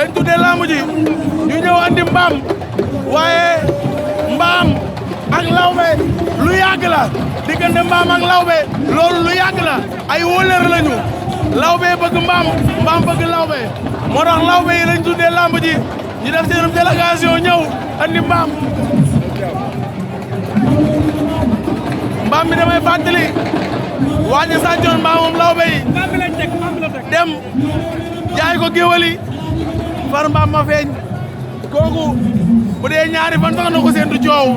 lañ tuddee lamb ji ñu ñëw andi mbaam waaye mbaam ak lawbe lu yàgg la diggante mbaam ak lawbe loolu lu yàgg la ay wóolër lañu lawbe bëgg mbaam mbaam bëgg lawbe moo tax lawbe yi lañ tuddee lamb ji ñu def seen délégation ñëw andi mbaam mi damay fàttali waaja sàccoon mbaamam lawbe yi dem jaay ko géwali far mbaam ma feeñ kooku bu dee ñaari fan sax na ko seen du coow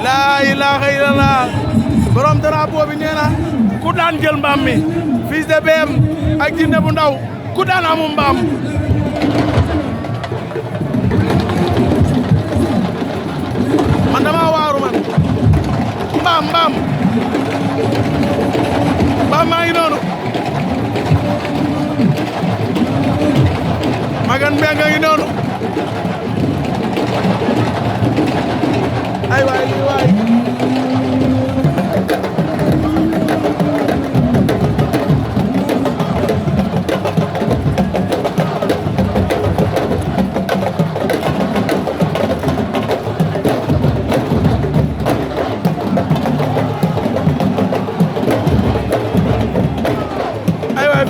laa ilaaha illallah borom drapeau bi nee na ku daan jël mbaam mi Fils de BM ak Jinne bu ndaw ku daan amum mbaam man dama waaru man mbaam maa ngi noonu Magan Mbengue ngi noonu ay waay lii waay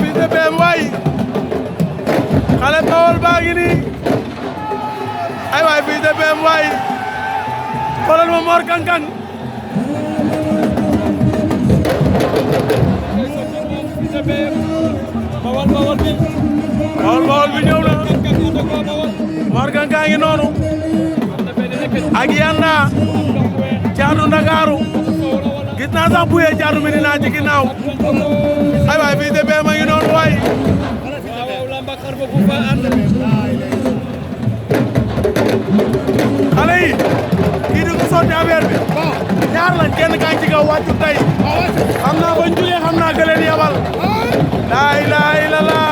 Fils de BM waay xale Bawol baa ngi nii ay waay Fils de BM waay xoolal ma Mor Kang Kang Bawol bi ñëw na Mor Kang Kang ngi noonu ak Yanda Caatu Ndakaaru gis naa sax buye Caatu Medina ci ginnaaw ay waay Fils de BM a ngi noonu waay xale yi kii di ko sotti affaire bi ñaar lañ kenn kaa ngi ci kaw wàccu tey xam naa bañ jugee xam naa ka leen yabal laa ilaaha illallah